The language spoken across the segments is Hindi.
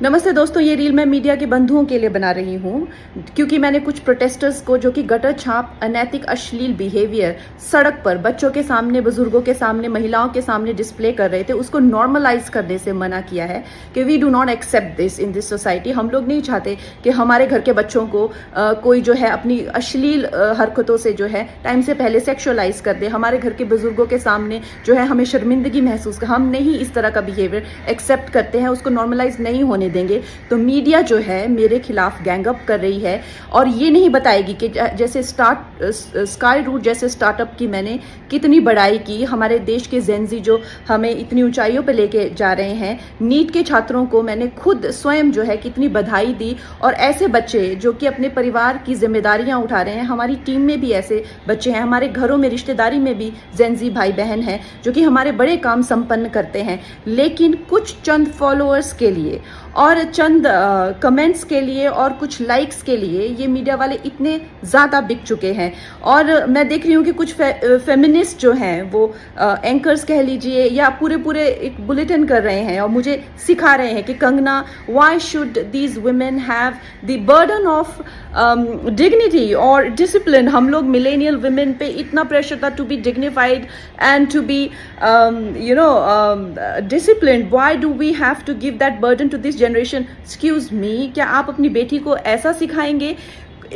नमस्ते दोस्तों, ये रील मैं मीडिया के बंधुओं के लिए बना रही हूँ क्योंकि मैंने कुछ प्रोटेस्टर्स को जो कि गटर छाप अनैतिक अश्लील बिहेवियर सड़क पर बच्चों के सामने, बुजुर्गों के सामने, महिलाओं के सामने डिस्प्ले कर रहे थे, उसको नॉर्मलाइज करने से मना किया है कि we do not accept this in this society. हम लोग नहीं चाहते कि हमारे घर के बच्चों को कोई जो है अपनी अश्लील हरकतों से जो है टाइम से पहले सेक्सुअलाइज कर दे। हमारे घर के बुजुर्गों के सामने जो है हमें शर्मिंदगी महसूस कर, हम नहीं इस तरह का बिहेवियर एक्सेप्ट करते हैं, उसको नॉर्मलाइज नहीं होने देंगे। तो मीडिया जो है मेरे खिलाफ गैंगअप कर रही है और ये नहीं बताएगी कि जैसे स्काई रूट जैसे स्टार्टअप की मैंने कितनी बड़ाई की, हमारे देश के जेनजी जो हमें इतनी ऊंचाइयों पे लेके जा रहे हैं। नीट के छात्रों को मैंने खुद स्वयं जो है कितनी बधाई दी और ऐसे बच्चे जो कि अपने परिवार की जिम्मेदारियां उठा रहे हैं, हमारी टीम में भी ऐसे बच्चे हैं, हमारे घरों में रिश्तेदारी में भी जेनजी भाई बहन हैं जो कि हमारे बड़े काम संपन्न करते हैं। लेकिन कुछ चंद फॉलोअर्स के लिए और चंद कमेंट्स के लिए और कुछ लाइक्स के लिए ये मीडिया वाले इतने ज़्यादा बिक चुके हैं। और मैं देख रही हूँ कि कुछ फेमिनिस्ट जो हैं वो एंकर्स कह लीजिए या पूरे एक बुलेटिन कर रहे हैं और मुझे सिखा रहे हैं कि Kangana, why should these women have the burden of dignity और डिसिप्लिन। हम लोग मिलेनियल वुमेन पे इतना प्रेशर था to be dignified and to be disciplined, why do we have to give that burden to this generation. Excuse me, क्या आप अपनी बेटी को ऐसा सिखाएंगे?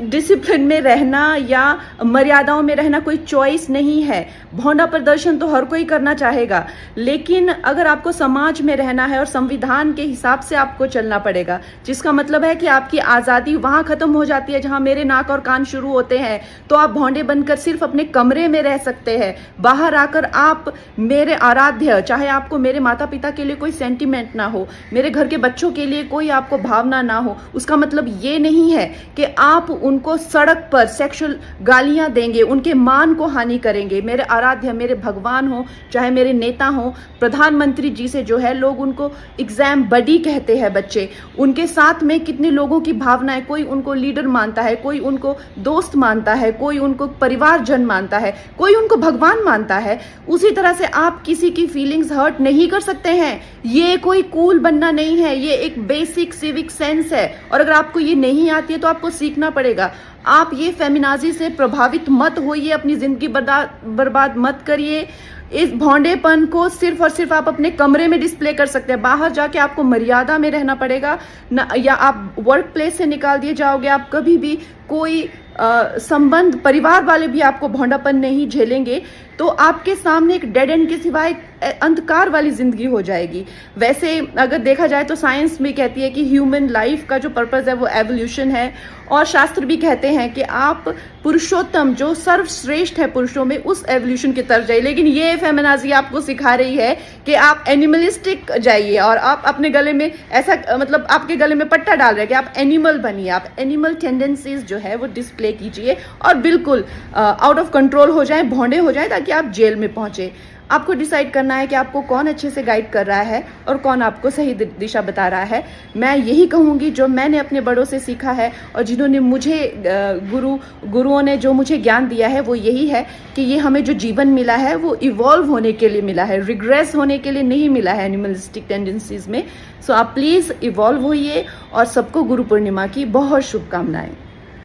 डिसिप्लिन में रहना या मर्यादाओं में रहना कोई चॉइस नहीं है। भौंडा प्रदर्शन तो हर कोई करना चाहेगा, लेकिन अगर आपको समाज में रहना है और संविधान के हिसाब से आपको चलना पड़ेगा, जिसका मतलब है कि आपकी आज़ादी वहाँ ख़त्म हो जाती है जहाँ मेरे नाक और कान शुरू होते हैं। तो आप भौंडे बनकर सिर्फ अपने कमरे में रह सकते हैं। बाहर आकर आप मेरे आराध्य, चाहे आपको मेरे माता पिता के लिए कोई सेंटिमेंट ना हो, मेरे घर के बच्चों के लिए कोई आपको भावना ना हो, उसका मतलब ये नहीं है कि आप उनको सड़क पर सेक्सुअल गालियां देंगे, उनके मान को हानि करेंगे। मेरे आराध्य, मेरे भगवान हो, चाहे मेरे नेता हो, प्रधानमंत्री जी से जो है लोग उनको एग्जाम बडी कहते हैं बच्चे। उनके साथ में कितने लोगों की भावनाएं, कोई उनको लीडर मानता है, कोई उनको दोस्त मानता है, कोई उनको परिवारजन मानता है, कोई उनको भगवान मानता है। उसी तरह से आप किसी की फीलिंग्स हर्ट नहीं कर सकते हैं। ये कोई कूल बनना नहीं है, ये एक बेसिक सिविक सेंस है और अगर आपको ये नहीं आती है तो आपको सीखना पड़ेगा। आप ये फेमिनाजी से प्रभावित मत होइए, अपनी जिंदगी बर्बाद मत करिए। इस भौंडेपन को सिर्फ और सिर्फ आप अपने कमरे में डिस्प्ले कर सकते हैं। बाहर जाके आपको मर्यादा में रहना पड़ेगा ना, या आप वर्क प्लेस से निकाल दिए जाओगे। आप कभी भी कोई संबंध, परिवार वाले भी आपको भौंडापन नहीं झेलेंगे, तो आपके सामने एक डेड एंड के सिवाय अंधकार वाली जिंदगी हो जाएगी। वैसे अगर देखा जाए तो साइंस भी कहती है कि ह्यूमन लाइफ का जो पर्पस है वो एवोल्यूशन है, और शास्त्र भी कहते हैं कि आप पुरुषोत्तम जो सर्वश्रेष्ठ है पुरुषों में, उस एवोल्यूशन की तरफ जाइए। लेकिन ये फेमिनाजी आपको सिखा रही है कि आप एनिमलिस्टिक जाइए और आप अपने गले में ऐसा, मतलब आपके गले में पट्टा डाल रहे हैं कि आप एनिमल बनिए, आप एनिमल टेंडेंसीज जो है वो डिस्प्ले कीजिए और बिल्कुल आउट ऑफ कंट्रोल हो जाए, भौंडे हो जाए, ताकि आप जेल में पहुंचे। आपको डिसाइड करना है कि आपको कौन अच्छे से गाइड कर रहा है और कौन आपको सही दिशा बता रहा है। मैं यही कहूँगी जो मैंने अपने बड़ों से सीखा है और जिन्होंने मुझे गुरुओं ने जो मुझे ज्ञान दिया है वो यही है कि ये हमें जो जीवन मिला है वो इवॉल्व होने के लिए मिला है, रिग्रेस होने के लिए नहीं मिला है एनिमलिस्टिक टेंडेंसीज में। सो आप प्लीज़ इवॉल्व होइए और सबको गुरु पूर्णिमा की बहुत शुभकामनाएं।